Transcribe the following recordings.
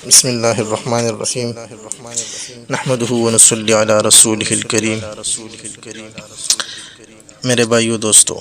بسم اللہ الرحمن الرحیم نحمدہ ونصلی علی رسولہ الکریم۔ میرے بھائیو دوستو،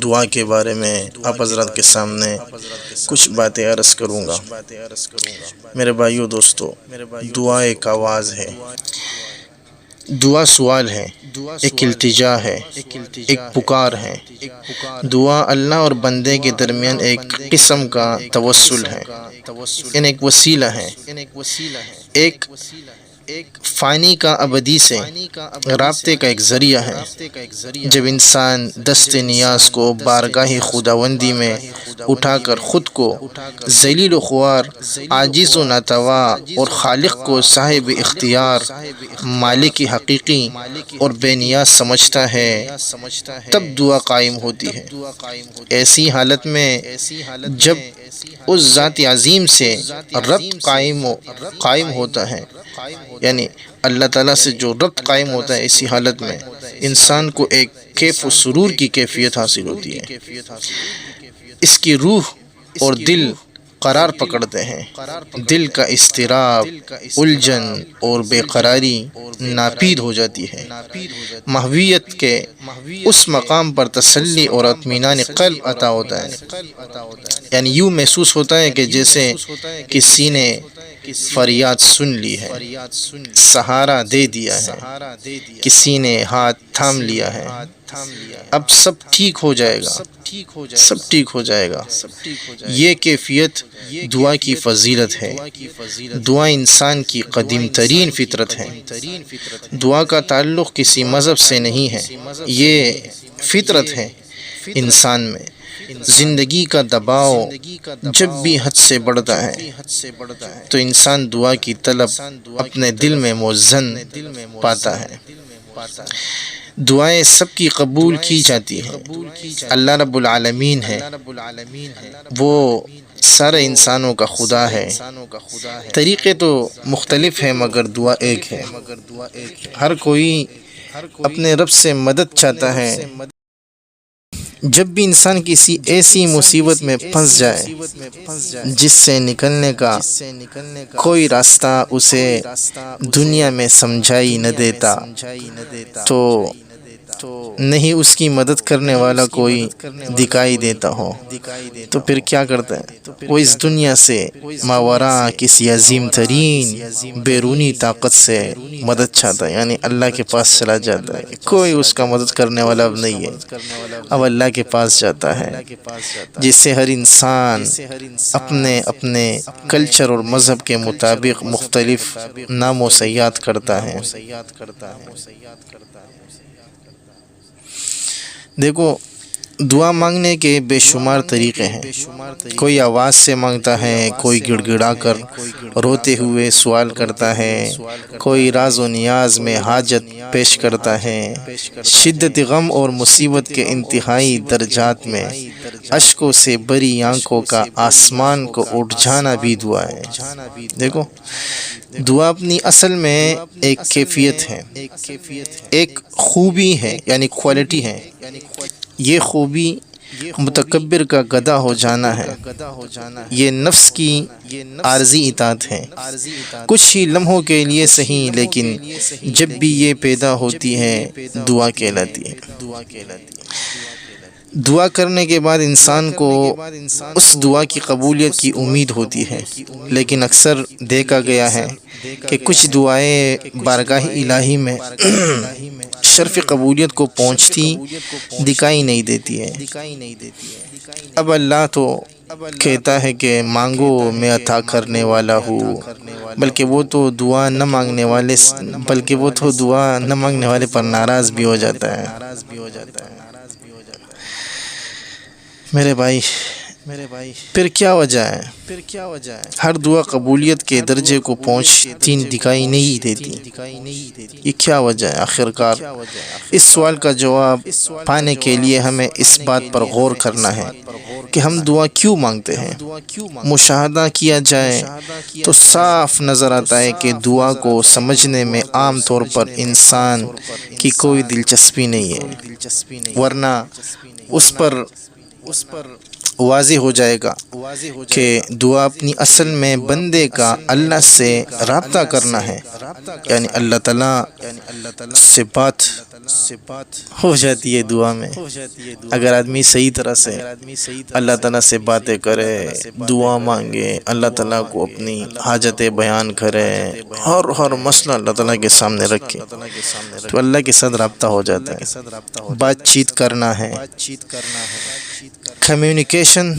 دعا کے بارے میں آپ حضرات کے سامنے کچھ باتیں عرض کروں گا۔ میرے بھائیو دوستو، دعا ایک آواز ہے، دعا سوال ہے، ایک التجا ہے، ایک پکار ہے۔ دعا اللہ اور بندے کے درمیان ایک قسم کا توسل ہے، یعنی ایک وسیلہ ہے، ایک فانی کا ابدی سے رابطے کا ایک ذریعہ ہے۔ جب انسان دست نیاز کو بارگاہ خداوندی میں اٹھا کر خود کو ذلیل و خوار، عاجز و ناتواں اور خالق کو صاحب اختیار، مالک حقیقی اور بے نیاز سمجھتا ہے، تب دعا قائم ہوتی ہے۔ ایسی حالت میں جب اس ذات عظیم سے ربط قائم ہوتا ہے، یعنی اللہ تعالیٰ سے جو ربط قائم ہوتا ہے، اسی حالت میں انسان کو ایک کیف و سرور کی کیفیت حاصل ہوتی ہے۔ اس کی روح اور دل قرار پکڑتے ہیں، دل کا اضطراب، الجھن اور بے قراری ناپید ہو جاتی ہے۔ محویت کے اس مقام پر تسلی اور اطمینان قلب عطا ہوتا ہے، یعنی یوں محسوس ہوتا ہے کہ جیسے کسی نے فریاد سن لی ہے، سہارا دے دیا ہے، کسی نے ہاتھ تھام لیا ہے، اب سب ٹھیک ہو جائے گا، سب ٹھیک ہو جائے گا۔ یہ کیفیت دعا کی فضیلت ہے۔ دعا انسان کی قدیم ترین فطرت ہے۔ دعا کا تعلق کسی مذہب سے نہیں ہے، یہ فطرت ہے انسان میں۔ زندگی کا دباؤ جب بھی حد سے بڑھتا ہے تو انسان دعا کی طلب اپنے دل میں موزن پاتا ہے۔ دعائیں سب کی قبول کی جاتی ہیں۔ اللہ رب العالمین ہے، وہ سارے انسانوں کا خدا ہے۔ طریقے تو مختلف ہیں مگر دعا ایک ہے۔ ہر کوئی اپنے رب سے مدد چاہتا ہے۔ جب بھی انسان کسی ایسی مصیبت میں پھنس جائے جس سے نکلنے کا کوئی راستہ اسے دنیا میں سمجھائی نہ دیتا، تو نہیں اس کی مدد کرنے والا کوئی دکھائی دیتا ہو، تو پھر کیا کرتا ہے؟ وہ اس دنیا سے ماوراء کسی عظیم ترین بیرونی طاقت سے مدد چاہتا ہے، یعنی اللہ کے پاس چلا جاتا ہے۔ کوئی اس کا مدد کرنے والا اب نہیں ہے، اب اللہ کے پاس جاتا ہے، جس سے ہر انسان اپنے اپنے کلچر اور مذہب کے مطابق مختلف نام و سیات کرتا ہے۔ دیکھو، دعا مانگنے کے بے شمار طریقے ہیں۔ کوئی آواز سے مانگتا ہے، کوئی گڑ گڑا کر روتے ہوئے سوال کرتا ہے، کوئی راز و نیاز میں حاجت پیش کرتا ہے۔ شدت غم اور مصیبت کے انتہائی درجات میں اشکوں سے بری آنکھوں کا آسمان کو اٹھ جانا بھی دعا ہے۔ دیکھو، دعا اپنی اصل میں ایک کیفیت ہے، ایک خوبی ہے، یعنی کوالٹی ہے۔ یہ خوبی متکبر کا گدھا ہو جانا ہے، یہ نفس کی عارضی اطاعت ہے۔ کچھ ہی لمحوں کے لیے صحیح، لیکن جب بھی یہ پیدا ہوتی ہے دعا کہلاتی ہے۔ دعا کرنے کے بعد انسان کو اس دعا کی قبولیت کی امید ہوتی ہے، لیکن اکثر دیکھا گیا ہے کہ کچھ دعائیں بارگاہ الہی میں شرف قبولیت کو پہنچتی دکھائی نہیں دیتی ہے۔ اب اللہ تو کہتا ہے کہ مانگو میں عطا کرنے والا ہوں، بلکہ وہ تو دعا نہ مانگنے والے پر ناراض بھی ہو جاتا ہے۔ میرے بھائی، پھر کیا وجہ ہے؟ ہر دعا قبولیت کے درجے کو پہنچتی دکھائی نہیں دیتی، یہ کیا وجہ ہے آخرکار؟ اس سوال کا جواب پانے کے لیے ہمیں اس بات پر غور کرنا ہے کہ ہم دعا کیوں مانگتے ہیں۔ مشاہدہ کیا جائے تو صاف نظر آتا ہے کہ دعا کو سمجھنے میں عام طور پر انسان کی کوئی دلچسپی نہیں ہے، ورنہ اس پر واضح ہو جائے گا کہ دعا اپنی اصل میں بندے کا اللہ سے رابطہ کرنا ہے، یعنی اللہ تعالیٰ سے بات ہو جاتی ہے دعا میں۔ اگر آدمی صحیح طرح سے اللہ تعالیٰ سے باتیں کرے، دعا مانگے، اللہ تعالیٰ کو اپنی حاجتیں بیان کرے، ہر مسئلہ اللہ تعالیٰ کے سامنے رکھے، تو اللہ کے ساتھ رابطہ ہو جاتا ہے۔ بات چیت کرنا ہے۔ کمیونیکیشن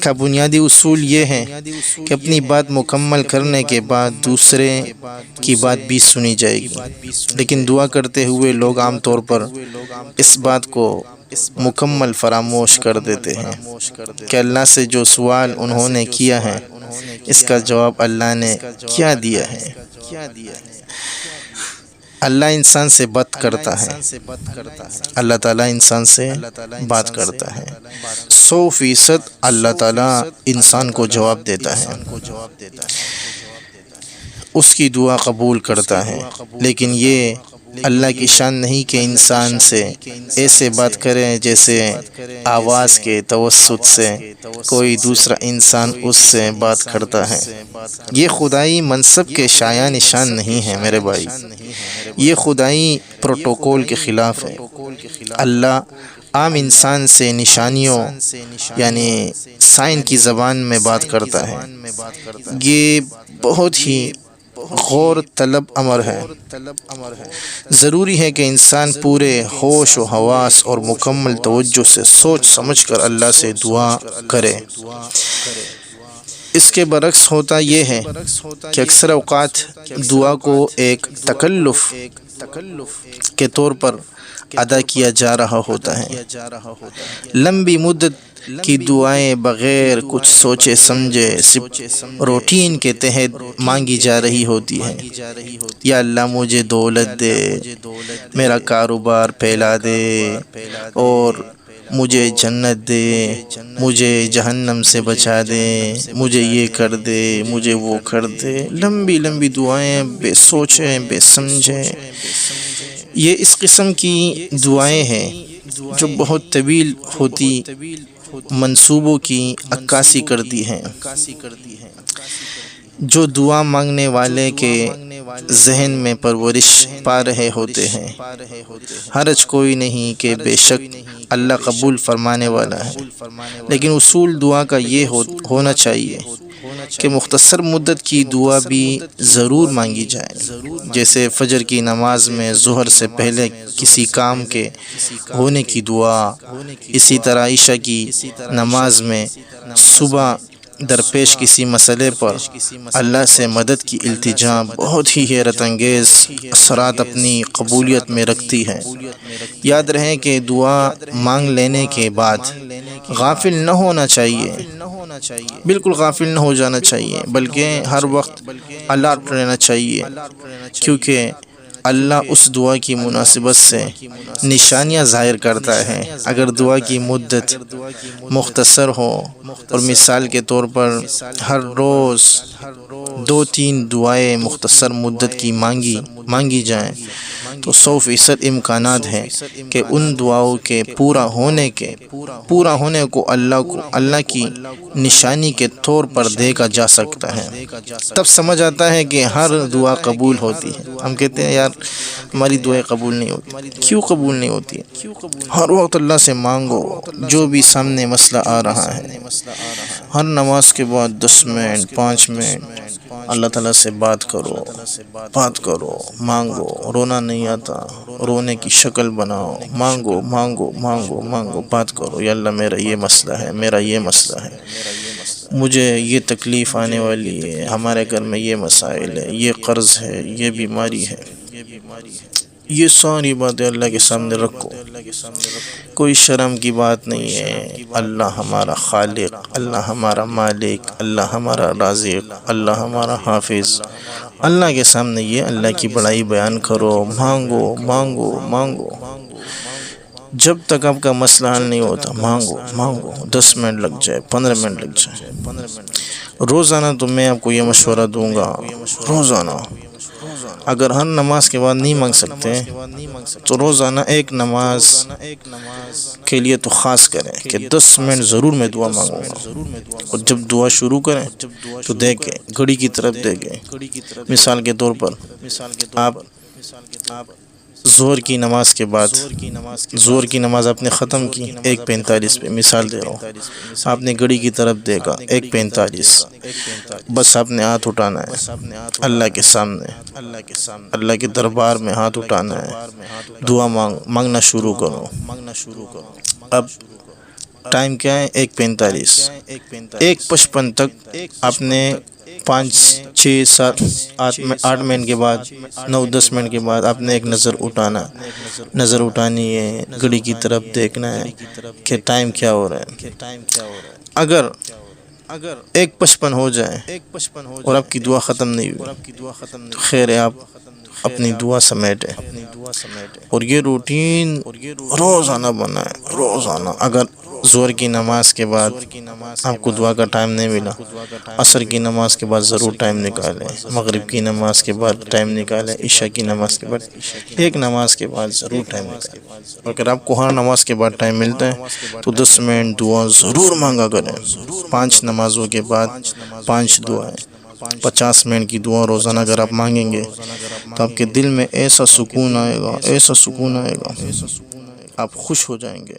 کا بنیادی اصول یہ ہے کہ اپنی بات مکمل کرنے کے بعد دوسرے کی بات بھی سنی جائے گی، لیکن دعا کرتے ہوئے لوگ عام طور پر اس بات کو مکمل فراموش کر دیتے ہیں کہ اللہ سے جو سوال انہوں نے کیا ہے اس کا جواب اللہ نے کیا دیا ہے۔ اللہ انسان سے بات کرتا ہے، اللہ تعالیٰ انسان سے بات کرتا ہے۔ 100% اللہ تعالیٰ انسان کو جواب دیتا ہے، اس کی دعا قبول کرتا ہے، لیکن یہ اللہ کی شان نہیں کہ انسان سے ایسے بات کریں جیسے آواز کے توسط سے کوئی دوسرا انسان اس سے بات کرتا ہے۔ یہ خدائی منصب کے شایان نشان نہیں ہے میرے بھائی، یہ خدائی پروٹوکول کے خلاف ہے۔ اللہ عام انسان سے نشانیوں یعنی سائن کی زبان میں بات کرتا ہے۔ یہ بہت ہی غور طلب امر ہے۔ ضروری ہے کہ انسان پورے ہوش و حواس اور مکمل توجہ سے سوچ سمجھ کر اللہ سے دعا کرے۔ اس کے برعکس ہوتا یہ ہے کہ اکثر اوقات دعا کو ایک تکلف کے طور پر ادا کیا جا رہا ہوتا ہے۔ لمبی مدت کی دعائیں بغیر کچھ سوچے سمجھے صرف روٹین کے تحت مانگی جا رہی ہوتی ہیں۔ یا اللہ مجھے دولت دے، میرا کاروبار پھیلا دے، اور مجھے جنت دے، مجھے جہنم سے بچا دے، مجھے یہ کر دے، مجھے وہ کر دے۔ لمبی لمبی دعائیں بے سوچے بے سمجھے، یہ اس قسم کی دعائیں ہیں جو بہت طویل ہوتی منصوبوں کی عکاسی کرتی ہیں، جو دعا مانگنے والے کے ذہن میں پرورش پا رہے ہوتے ہیں۔ حرج کوئی نہیں کہ بے شک اللہ قبول فرمانے والا ہے، لیکن اصول دعا کا یہ ہونا چاہیے کہ مختصر مدت کی دعا بھی ضرور مانگی جائے، جیسے فجر کی نماز میں ظہر سے پہلے کسی کام کے ہونے کی دعا، اسی طرح عشاء کی نماز میں صبح درپیش کسی مسئلے پر اللہ سے مدد کی التجا بہت ہی حیرت انگیز اثرات اپنی قبولیت میں رکھتی ہے۔ یاد رہے کہ دعا مانگ لینے کے بعد غافل نہ ہونا چاہیے، بالکل غافل نہ ہو جانا چاہیے، بلکہ ہر وقت الرٹ رہنا چاہیے، کیونکہ اللہ اس دعا کی مناسبت سے نشانیاں ظاہر کرتا ہے۔ اگر دعا کی مدت مختصر ہو اور مثال کے طور پر ہر روز 2-3 دعائیں مختصر مدت کی مانگی جائیں تو 100% امکانات ہیں کہ ان دعاؤں کے پورا ہونے کو اللہ کی نشانی کے طور پر دیکھا جا سکتا ہے۔ تب سمجھ آتا ہے کہ ہر دعا قبول ہوتی ہے۔ ہم کہتے ہیں یار ہماری دعائیں قبول نہیں ہوتی، کیوں قبول نہیں ہوتی ہے؟ ہر وقت اللہ سے مانگو، جو بھی سامنے مسئلہ آ رہا ہے، ہر نماز کے بعد 10 منٹ 5 منٹ اللہ تعالیٰ سے بات کرو، مانگو۔ رونا نہیں آتا، رونے کی شکل بناؤ، مانگو، بات کرو۔ یا اللہ میرا یہ مسئلہ ہے، مجھے یہ تکلیف آنے والی ہے، ہمارے گھر میں یہ مسائل ہے، یہ قرض ہے، یہ بیماری ہے۔ یہ ساری باتیں اللہ کے سامنے رکھو، کوئی شرم کی بات نہیں ہے۔ اللہ ہمارا خالق، اللہ ہمارا مالک، اللہ ہمارا رازق، اللہ ہمارا حافظ۔ اللہ کے سامنے یہ اللہ کی بڑائی بیان کرو، مانگو۔ جب تک آپ کا مسئلہ حل نہیں ہوتا مانگو، 10 منٹ لگ جائے، 15 منٹ لگ جائے۔ روزانہ تو میں آپ کو یہ مشورہ دوں گا، روزانہ اگر ہر نماز کے بعد نہیں مانگ سکتے تو روزانہ ایک نماز کے لیے تو خاص کریں کہ 10 منٹ ضرور میں دعا مانگوں گا، اور جب دعا شروع کریں تو دیکھیں گھڑی کی طرف دیکھیں۔ مثال کے طور پر آپ ظہر کی نماز کے بعد ظہر کی نماز آپ نے ختم کی 1:45 پہ، مثال دے رہا ہوں، آپ نے گھڑی کی طرف دیکھا 1:45، بس آپ نے ہاتھ اٹھانا ہے اللہ کے سامنے، اللہ کے دربار میں ہاتھ اٹھانا ہے، دعا مانگنا شروع کرو۔ اب ٹائم کیا ہے؟ 1:45، 1:55 تک آپ نے 5 6 7 8 منٹ کے بعد 9 10 منٹ کے بعد آپ نے ایک نظر اٹھانی ہے، گھڑی کی طرف دیکھنا ہے کہ ٹائم کیا ہو رہا ہے۔ اگر 1:55 ہو جائے اور آپ کی دعا ختم نہیں ہوئی تو خیر ہے، آپ اپنی دعا سمیٹیں، اور یہ روٹین روزانہ بنائیں، روزانہ۔ اگر ظہر کی نماز کے بعد آپ کو دعا کا ٹائم نہیں ملا، عصر کی نماز کے بعد ضرور ٹائم نکالیں، مغرب کی نماز کے بعد ٹائم نکالیں، عشاء کی نماز کے بعد ایک نماز کے بعد ضرور ٹائم نکالیں۔ اگر آپ کو ہر نماز کے بعد ٹائم ملتا ہے تو 10 منٹ دعا ضرور مانگا کریں، 5 نمازوں کے بعد 5 دعائیں، 50 منٹ کی دعا روزانہ اگر آپ مانگیں گے تو آپ کے دل میں ایسا سکون آئے گا، ایسا سکون آئے گا، آپ خوش ہو جائیں گے۔